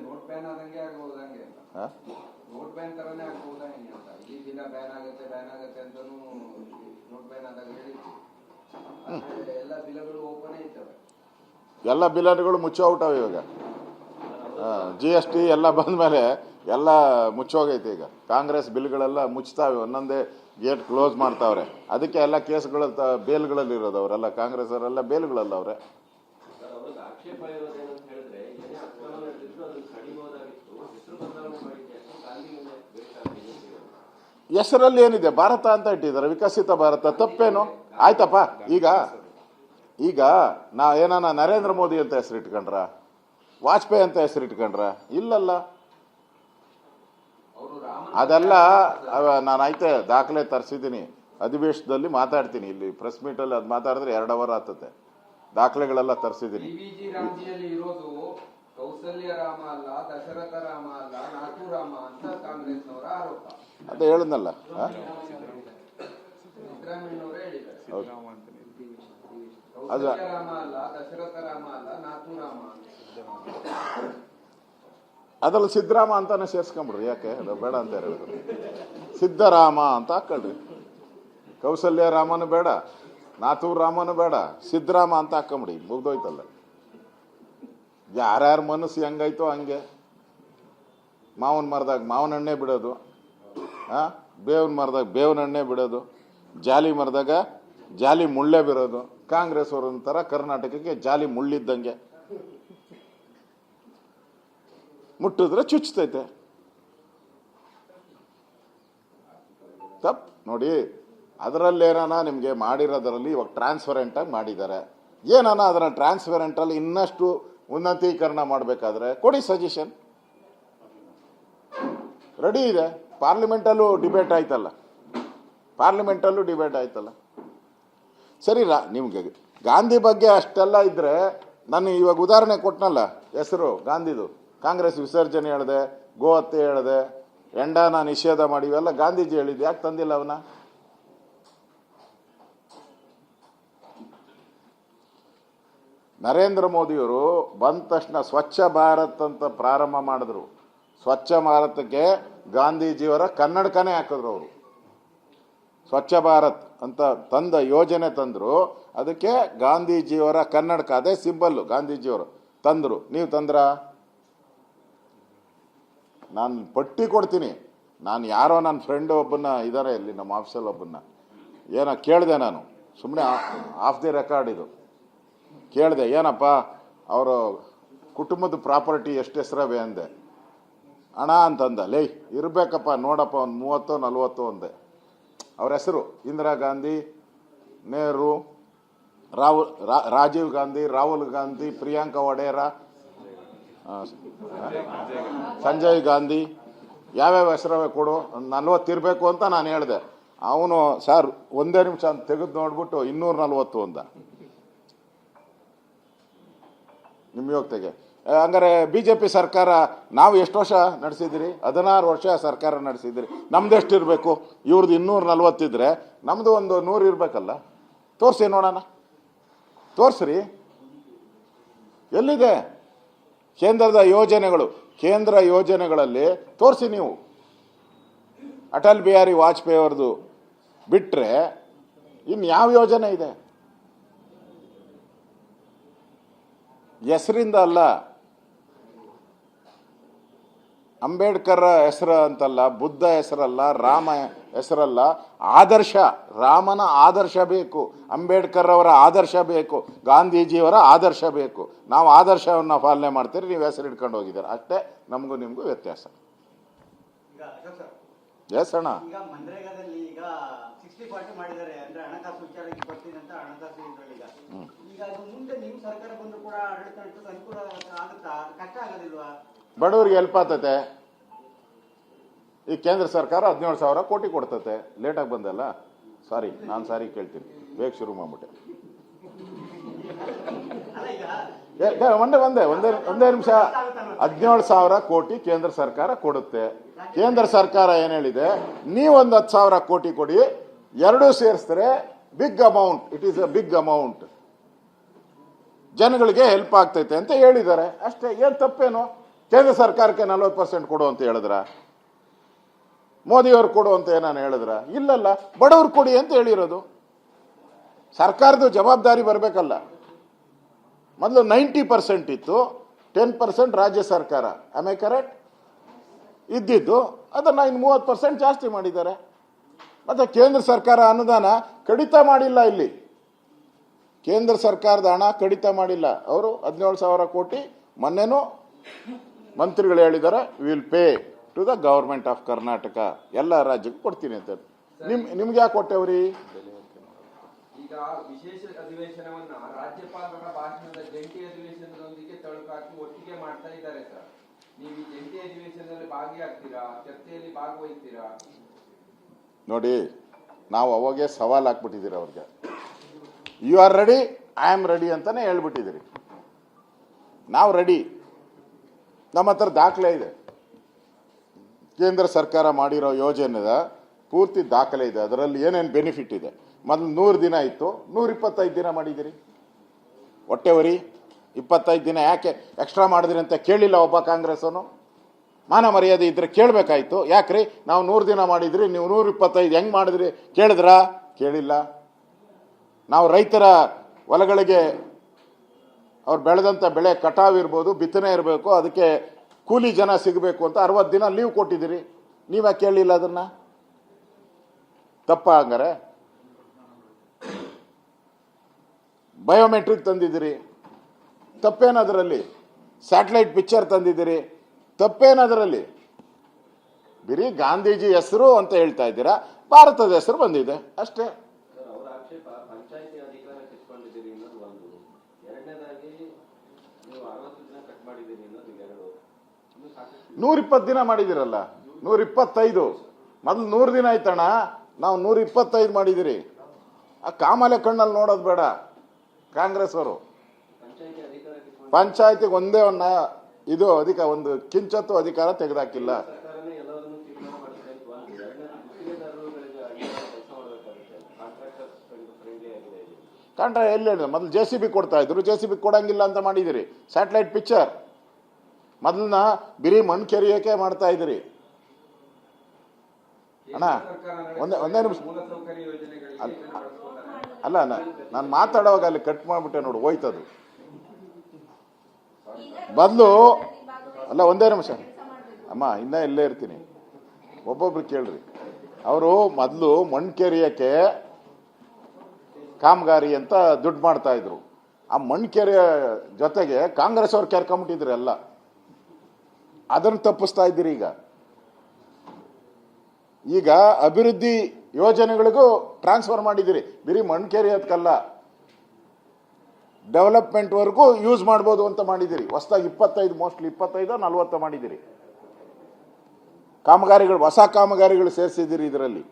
Note ban ಆದಂಗೆ ಆಗಬಹುದಂಗೆ note ban ತರನೇ ಆಗಬಹುದಾ ಹೆಂಗೆ ಅಂತ ಈ ದಿನ ಬ್ಯಾನ್ ಆಗುತ್ತೆ ಅಂತಾನು ನೋಟ್ ಬ್ಯಾನ್ ಆದಾಗ ಹೇಳಿದ್ವಿ. ಎಲ್ಲ ಬಿಲ್ಗಳು ಓಪನ್ ಇರ್ತವೆ, ಎಲ್ಲ ಬಿಲ್ಗಳು ಮುಚ್ಚೋಗ್ಬಿಟ್ಟವೆ ಇವಾಗ. GST ಎಲ್ಲ ಬಂದ್ಮೇಲೆ ಎಲ್ಲ ಮುಚ್ಚೋಗೈತೆ. ಈಗ ಕಾಂಗ್ರೆಸ್ ಬಿಲ್ಗಳೆಲ್ಲ ಮುಚ್ತಾವೆ, ಒಂದೊಂದೇ ಗೇಟ್ ಕ್ಲೋಸ್ ಮಾಡ್ತಾವ್ರೆ. ಅದಕ್ಕೆ ಎಲ್ಲ ಕೇಸ್ಗಳ ಬೇಲ್ಗಳಲ್ಲಿ ಇರೋದು ಅವರೆಲ್ಲ, ಕಾಂಗ್ರೆಸ್ ಅವರೆಲ್ಲ ಬೇಲ್ಗಳಲ್ಲ ಅವ್ರೆ. ಹೆಸರಲ್ಲಿ ಏನಿದೆ, ಭಾರತ ಅಂತ ಇಟ್ಟಿದ್ದಾರೆ, ವಿಕಸಿತ ಭಾರತ. ತಪ್ಪೇನು? ಆಯ್ತಪ್ಪ. ಈಗ ಏನಾನ ನರೇಂದ್ರ ಮೋದಿ ಅಂತ ಹೆಸರು ಇಟ್ಕೊಂಡ್ರ, ವಾಜಪೇಯಿ ಅಂತ ಹೆಸರು ಇಟ್ಕೊಂಡ್ರ? ಇಲ್ಲಲ್ಲ. ಅದೆಲ್ಲ ನಾನು ಆಯ್ತೆ ದಾಖಲೆ ತರಿಸಿದ್ದೀನಿ, ಅಧಿವೇಶನದಲ್ಲಿ ಮಾತಾಡ್ತೀನಿ. ಇಲ್ಲಿ ಪ್ರೆಸ್ ಮೀಟಲ್ಲಿ ಅದು ಮಾತಾಡಿದ್ರೆ 2 ಅವರ್ ಆಗ್ತದೆ. ದಾಖಲೆಗಳೆಲ್ಲ ತರಿಸಿದ್ದೀನಿ. ಕೌಸಲ್ಯ ರಾಮ ಅಲ್ಲ, ದಶರಥ ರಾಮ ಅಲ್ಲ, ನಾಥು ರಾಮ ಅಂತ ಕಾಂಗ್ರೆಸ್ನವರ ಆರೋಪ. ಅದೇ ಹೇಳಿದ್ನಲ್ಲ, ಸಿದ್ದರಾಮಯ್ಯನವರೇ ಹೇಳಿದ್ದಾರೆ. ಅದು ರಾಮ ಅಲ್ಲ, ದಶರಥ ರಾಮ ಅಲ್ಲ, ನಾಥು ರಾಮ. ಅದ್ರಲ್ಲಿ ಸಿದ್ದರಾಮ ಅಂತಾನೆ ಸೇರ್ಸ್ಕೊಂಡ್ಬಿಡ್ರಿ. ಯಾಕೆ ಬೇಡ ಅಂತ ಹೇಳಿದ್ರು? ಸಿದ್ದರಾಮ ಅಂತ ಹಾಕೊಳ್ರಿ. ಕೌಸಲ್ಯ ರಾಮನು ಬೇಡ, ನಾಥು ರಾಮನು ಬೇಡ, ಸಿದ್ದರಾಮ ಅಂತ ಹಾಕೊಂಬಿಡಿ, ಮುಗ್ದೋಯ್ತಲ್ಲ. ಯಾರ್ಯಾರ ಮನಸ್ಸು ಹೆಂಗಾಯ್ತೋ ಹಂಗೆ. ಮಾವನ ಮರದಾಗ ಮಾವನ ಹಣ್ಣೆ ಬಿಡೋದು, ಬೇವಿನ ಮರದಾಗ ಬೇವಿನ ಹಣ್ಣೆ ಬಿಡೋದು, ಜಾಲಿ ಮರದಾಗ ಜಾಲಿ ಮುಳ್ಳೆ ಬಿರೋದು. ಕಾಂಗ್ರೆಸ್ ಅವರಂತರ ಕರ್ನಾಟಕಕ್ಕೆ ಜಾಲಿ ಮುಳ್ಳಿದ್ದಂಗೆ, ಮುಟ್ಟಿದ್ರೆ ಚುಚ್ಚತೈತೆ. ತಪ್ಪು ನೋಡಿ. ಅದರಲ್ಲೇನಾನ ನಿಮಗೆ ಮಾಡಿರೋದರಲ್ಲಿ ಇವಾಗ ಟ್ರಾನ್ಸ್ಪರೆಂಟ್ ಆಗಿ ಮಾಡಿದ್ದಾರೆ. ಏನಾನ ಅದರ ಟ್ರಾನ್ಸ್ಪರೆಂಟ್ ಅಲ್ಲಿ ಇನ್ನಷ್ಟು ಉನ್ನತೀಕರಣ ಮಾಡಬೇಕಾದ್ರೆ ಕೊಡಿ ಸಜೆಷನ್. ರೆಡಿ ಇದೆ. ಪಾರ್ಲಿಮೆಂಟಲ್ಲೂ ಡಿಬೇಟ್ ಆಯ್ತಲ್ಲ. ಸರಿ, ನಿಮ್ಗೆ ಗಾಂಧಿ ಬಗ್ಗೆ ಅಷ್ಟೆಲ್ಲ ಇದ್ರೆ, ನಾನು ಇವಾಗ ಉದಾಹರಣೆ ಕೊಟ್ಟನಲ್ಲ, ಹೆಸರು ಗಾಂಧಿದು. ಕಾಂಗ್ರೆಸ್ ವಿಸರ್ಜನೆ ಹೇಳಿದೆ, ಗೋ ಹತ್ಯೆ ಹೇಳಿದೆ, ಎಂಡಾನ ನಿಷೇಧ ಮಾಡಿ, ಇವೆಲ್ಲ ಗಾಂಧೀಜಿ ಹೇಳಿದ್ದು. ಯಾಕೆ ತಂದಿಲ್ಲ ಅವನ? ನರೇಂದ್ರ ಮೋದಿಯವರು ಬಂದ ತಕ್ಷಣ ಸ್ವಚ್ಛ ಭಾರತ್ ಅಂತ ಪ್ರಾರಂಭ ಮಾಡಿದ್ರು. ಸ್ವಚ್ಛ ಭಾರತಕ್ಕೆ ಗಾಂಧೀಜಿಯವರ ಕನ್ನಡಕನೇ ಹಾಕಿದ್ರು ಅವರು. ಸ್ವಚ್ಛ ಭಾರತ್ ಅಂತ ತಂದ ಯೋಜನೆ ತಂದ್ರು, ಅದಕ್ಕೆ ಗಾಂಧೀಜಿಯವರ ಕನ್ನಡಕ, ಅದೇ ಸಿಂಬಲ್ ಗಾಂಧೀಜಿಯವರು ತಂದ್ರು. ನೀವು ತಂದ್ರ? ನಾನು ಪಟ್ಟಿ ಕೊಡ್ತೀನಿ. ನಾನು ಯಾರೋ ನನ್ನ ಫ್ರೆಂಡ್ ಒಬ್ಬನ್ನ ಇದ್ದಾರೆ ಇಲ್ಲಿ ನಮ್ಮ ಆಫೀಸಲ್ಲಿ, ಒಬ್ಬನ್ನ ಏನೋ ಕೇಳಿದೆ ನಾನು, ಸುಮ್ಮನೆ ಆಫ್ ದಿ ರೆಕಾರ್ಡ್ ಇದು ಕೇಳಿದೆ. ಏನಪ್ಪ ಅವರು ಕುಟುಂಬದ ಪ್ರಾಪರ್ಟಿ ಎಷ್ಟು ಹೆಸರವೆ ಅಂದೆ. ಹಣ ಅಂತಂದ. ಲೇ ಇರಬೇಕಪ್ಪ ನೋಡಪ್ಪ, ಒಂದು 30-40 ಅಂದೆ. ಅವ್ರ ಹೆಸರು ಇಂದಿರಾ ಗಾಂಧಿ, ನೆಹರು, ರಾಜೀವ್ ಗಾಂಧಿ, ರಾಹುಲ್ ಗಾಂಧಿ, ಪ್ರಿಯಾಂಕಾ ವಡೇರ, ಸಂಜಯ್ ಗಾಂಧಿ, ಯಾವ್ಯಾವ ಹೆಸರವೆ ಕೊಡು, 40 ಇರಬೇಕು ಅಂತ ನಾನು ಹೇಳಿದೆ. ಅವನು ಸರ್ 1 ನಿಮಿಷ ಅಂತ ತೆಗೆದು ನೋಡ್ಬಿಟ್ಟು 240 ಅಂದ. ನಿಮ್ಮ ಯೋಗ್ಯತೆಗೆ ಹಂಗಾರೆ ಬಿಜೆಪಿ ಸರ್ಕಾರ ನಾವು ಎಷ್ಟು ವರ್ಷ ನಡೆಸಿದಿರಿ? 16 ವರ್ಷ ಸರ್ಕಾರ ನಡೆಸಿದಿರಿ. ನಮ್ದೆಷ್ಟು ಇರಬೇಕು? ಇವ್ರದ್ದು 240 ಇದ್ರೆ ನಮ್ದು ಒಂದು 100 ಇರಬೇಕಲ್ಲ. ತೋರಿಸಿ ನೋಡೋಣ, ತೋರಿಸ್ರಿ. ಎಲ್ಲಿದೆ ಕೇಂದ್ರದ ಯೋಜನೆಗಳು? ಕೇಂದ್ರ ಯೋಜನೆಗಳಲ್ಲಿ ತೋರಿಸಿ ನೀವು. ಅಟಲ್ ಬಿಹಾರಿ ವಾಜಪೇಯಿ ಅವ್ರದ್ದು ಬಿಟ್ರೆ ಇನ್ಯಾವ ಯೋಜನೆ ಇದೆ? ಹೆಸರಿಂದ ಅಲ್ಲ, ಅಂಬೇಡ್ಕರ್ ಹೆಸರು ಅಂತಲ್ಲ, ಬುದ್ಧ ಹೆಸರಲ್ಲ, ರಾಮ ಹೆಸರಲ್ಲ, ಆದರ್ಶ. ರಾಮನ ಆದರ್ಶ ಬೇಕು, ಅಂಬೇಡ್ಕರ್ ಅವರ ಆದರ್ಶ ಬೇಕು, ಗಾಂಧೀಜಿಯವರ ಆದರ್ಶ ಬೇಕು. ನಾವು ಆದರ್ಶವನ್ನು ಪಾಲನೆ ಮಾಡ್ತೀರಿ, ನೀವು ಹೆಸರು ಇಟ್ಕೊಂಡು ಹೋಗಿದ್ದೀರ. ಅಷ್ಟೇ ನಮಗೂ ನಿಮಗೂ ವ್ಯತ್ಯಾಸ. ಎಸ್ ಅಣ್ಣ. ಬಡವರಿಗೆ ಹೆಲ್ಪ್ ಆಗ್ತತೆ. ಈ ಕೇಂದ್ರ ಸರ್ಕಾರ 17,000 ಕೋಟಿ ಕೊಡ್ತತೆ. ಲೇಟಾಗಿ ಬಂದಲ್ಲ, ಸಾರಿ, ನಾನು ಸಾರಿ ಕೇಳ್ತೀನಿ, ಬೇಗ ಶುರು ಮಾಡ್ಬಿಟ್ಟೆ. ಒಂದೇ ನಿಮಿಷ. 17,000 ಕೋಟಿ ಕೇಂದ್ರ ಸರ್ಕಾರ ಕೊಡುತ್ತೆ. ಕೇಂದ್ರ ಸರ್ಕಾರ ಏನ್ ಹೇಳಿದೆ, ನೀವೊಂದು 10,000 ಕೋಟಿ ಕೊಡಿ, ಎರಡೂ ಸೇರಿಸಿದ್ರೆ big amount, it is a big amount, ಜನಗಳಿಗೆ ಹೆಲ್ಪ್ ಆಗ್ತೈತೆ ಅಂತ ಹೇಳಿದ್ದಾರೆ. ಅಷ್ಟೇ, ಏನ್ ತಪ್ಪೇನು? ಕೇಂದ್ರ ಸರ್ಕಾರಕ್ಕೆ 40% ಕೊಡು ಅಂತ ಹೇಳಿದ್ರ? ಮೋದಿಯವ್ರು ಕೊಡು ಅಂತ ಏನಾನು ಹೇಳಿದ್ರ? ಇಲ್ಲಲ್ಲ, ಬಡವ್ರು ಕೊಡಿ ಅಂತ ಹೇಳಿರೋದು. ಸರ್ಕಾರದ ಜವಾಬ್ದಾರಿ ಬರಬೇಕಲ್ಲ. ಮೊದಲು 90% ಇತ್ತು, 10% ರಾಜ್ಯ ಸರ್ಕಾರ, ಆಮ್ ಐ ಕರೆಕ್ಟ್ ಇದ್ದಿದ್ದು, ಅದನ್ನ ಇನ್ನು 30% ಜಾಸ್ತಿ ಮಾಡಿದ್ದಾರೆ. ಮತ್ತೆ ಕೇಂದ್ರ ಸರ್ಕಾರ ಅನುದಾನ ಕಡಿತ ಮಾಡಿಲ್ಲ. ಇಲ್ಲಿ ಕೇಂದ್ರ ಸರ್ಕಾರದ ಹಣ ಕಡಿತ ಮಾಡಿಲ್ಲ. ಅವರು 17,000 ಕೋಟಿ ಮೊನ್ನೆನೂ ಮಂತ್ರಿಗಳು ಹೇಳಿದ್ದಾರೆ, will pay to the government of Karnataka, ಎಲ್ಲ ರಾಜ್ಯಕ್ಕೂ ಕೊಡ್ತೀನಿ ಅಂತ. ನಿಮ್ಗೆ ಯಾಕೆ ಕೊಟ್ಟೆವ್ರಿ? ಈಗ ವಿಶೇಷ ಅಧಿವೇಶನವನ್ನ ರಾಜ್ಯಪಾಲರ ಭಾಷಣದ ಜಂಟಿ ಅಧಿವೇಶನದೊಂದಿಗೆ ತಳುಕಾಕಿ ಒಟ್ಟಿಗೆ ಮಾಡ್ತಾ ಇದ್ದಾರೆ ಸರ್. ನೀವು ಈ ಜಂಟಿ ಅಧಿವೇಶನದಲ್ಲಿ ಭಾಗಿಯಾಗ್ತೀರಾ? ಚರ್ಚೆಯಲ್ಲಿ ಭಾಗವಹಿಸ್ತೀರಾ? ನೋಡಿ, ನಾವು ಅವಾಗೆ ಸವಾಲ್ ಹಾಕ್ಬಿಟ್ಟಿದ್ದೀರಿ ಅವ್ರಿಗೆ. You are ready, I am ready ಅಂತಾನೆ ಹೇಳ್ಬಿಟ್ಟಿದ್ದೀರಿ. ನಾವು ರೆಡಿ, ನಮ್ಮ ಹತ್ರ ದಾಖಲೆ ಇದೆ. ಕೇಂದ್ರ ಸರ್ಕಾರ ಮಾಡಿರೋ ಯೋಜನೆದ ಪೂರ್ತಿ ದಾಖಲೆ ಇದೆ. ಅದರಲ್ಲಿ ಏನೇನು ಬೆನಿಫಿಟ್ ಇದೆ. ಮೊದಲು 100 ದಿನ ಇತ್ತು, 125 ದಿನ ಮಾಡಿದಿರಿ. ಹೊಟ್ಟೆವರಿ 25 ದಿನ ಯಾಕೆ ಎಕ್ಸ್ಟ್ರಾ ಮಾಡಿದ್ರಿ ಅಂತ ಕೇಳಿಲ್ಲ ಒಬ್ಬ ಕಾಂಗ್ರೆಸ್ಸನು. ಮಾನ ಮರ್ಯಾದೆ ಇದ್ರೆ ಕೇಳಬೇಕಾಯ್ತು. ಯಾಕ್ರಿ ನಾವು 100 ದಿನ ಮಾಡಿದ್ರಿ, ನೀವು 125 ಹೆಂಗ್ ಮಾಡಿದ್ರಿ ಕೇಳಿದ್ರಾ? ಕೇಳಿಲ್ಲ. ನಾವು ರೈತರ ಹೊಲಗಳಿಗೆ ಅವ್ರು ಬೆಳೆದಂಥ ಬೆಳೆ ಕಟಾವ್ ಇರ್ಬೋದು, ಬಿತ್ತನೆ ಇರಬೇಕು, ಅದಕ್ಕೆ ಕೂಲಿ ಜನ ಸಿಗಬೇಕು ಅಂತ 60 ದಿನ ಲೀವ್ ಕೊಟ್ಟಿದ್ದೀರಿ. ನೀವೇ ಕೇಳಲಿಲ್ಲ ಅದನ್ನ? ತಪ್ಪ ಹಂಗಾರೆ? ಬಯೋಮೆಟ್ರಿಕ್ ತಂದಿದ್ದೀರಿ, ತಪ್ಪೇನದರಲ್ಲಿ? ಸ್ಯಾಟಲೈಟ್ ಪಿಕ್ಚರ್ ತಂದಿದ್ದೀರಿ, ತಪ್ಪೇನದರಲ್ಲಿ? ಬರೀ ಗಾಂಧೀಜಿ ಹೆಸರು ಅಂತ ಹೇಳ್ತಾ ಇದ್ದೀರಾ, ಭಾರತದ ಹೆಸರು ಬಂದಿದೆ ಅಷ್ಟೇ. ಅವರ ಆಕ್ಷೇಪ ಪಂಚಾಯಿತಿ ಅಧಿಕಾರ ಕಿತ್ಕೊಂಡಿದ್ದೀರಿ ಅನ್ನೋದು ಒಂದು, ಎರಡನೇದಾಗಿ ನೀವು 60 ದಿನ ಕಟ್ ಮಾಡಿದ್ದೀರಿ ಅನ್ನೋದು ಎರಡು. 120 ದಿನ ಮಾಡಿದಿರಲ್ಲ, 125. ಮೊದಲು 100 ದಿನ ಆಯ್ತಣ್ಣ, ನಾವು 125 ಮಾಡಿದಿರಿ. ಆ ಕಾಮಲೆ ಕಣ್ಣಲ್ಲಿ ನೋಡೋದು ಬೇಡ ಕಾಂಗ್ರೆಸ್ ಅವರು. ಪಂಚಾಯತಿಗೆ ಒಂದೇ ಇದು ಒಂದು ಕಿಂಚತ್ತು ಅಧಿಕಾರ ತೆಗೆದಾಕಿಲ್ಲ. ಕಾಂಟ್ರಾಕ್ಟ್ ಎಲ್ಲಿ ಹೇಳಿದ್ರು? ಮೊದಲು JCB ಕೊಡ್ತಾ ಇದ್ರು, JCB ಕೊಡಂಗಿಲ್ಲ ಅಂತ ಮಾಡಿದಿರಿ. ಸ್ಯಾಟಲೈಟ್ ಪಿಕ್ಚರ್ ಮೊದಲನ್ನ ಬಿರಿ ಮಣ್ಣು ಕೆರೆಯೋಕೆ ಮಾಡ್ತಾ ಇದ್ರಿ. ಅಣ್ಣ ಒಂದೇ ನಿಮಿಷ ಅಲ್ಲ, ನಾನು ಮಾತಾಡುವಾಗ ಅಲ್ಲಿ ಕಟ್ ಮಾಡ್ಬಿಟ್ಟೆ ನೋಡು, ಹೋಯ್ತದು. ಬದಲು ಅಲ್ಲ, ಒಂದೇ ನಿಮಿಷ ಅಮ್ಮ, ಇನ್ನ ಇಲ್ಲೇ ಇರ್ತೀನಿ, ಒಬ್ಬೊಬ್ರು ಕೇಳ್ರಿ. ಅವರು ಮೊದಲು ಮಣ್ಣು ಕೆರೆಯಕ್ಕೆ ಕಾಮಗಾರಿ ಅಂತ ದುಡ್ಡು ಮಾಡ್ತಾ ಇದ್ರು. ಆ ಮಣ್ಣು ಕೆರೆಯ ಜೊತೆಗೆ ಕಾಂಗ್ರೆಸ್ ಅವ್ರು ಕೆರ್ಕೊಂಬಿಟ್ಟಿದ್ರು ಎಲ್ಲ. ಅದನ್ನು ತಪ್ಪಿಸ್ತಾ ಇದ್ದೀರಿ ಈಗ ಅಭಿವೃದ್ಧಿ ಯೋಜನೆಗಳಿಗೂ ಟ್ರಾನ್ಸ್ಫರ್ ಮಾಡಿದಿರಿ. ಬರೀ ಮಣ್ಣು ಕೆರೆಯೋದಕ್ಕಲ್ಲ, ಡೆವಲಪ್ಮೆಂಟ್ ವರ್ಗೂ ಯೂಸ್ ಮಾಡ್ಬೋದು ಅಂತ ಮಾಡಿದಿರಿ. ಹೊಸದಾಗಿ 25 ಮೋಸ್ಟ್ಲಿ 25-40 ಮಾಡಿದಿರಿ ಕಾಮಗಾರಿಗಳು, ಹೊಸ ಕಾಮಗಾರಿಗಳು ಸೇರಿಸಿದಿರಿ ಇದರಲ್ಲಿ.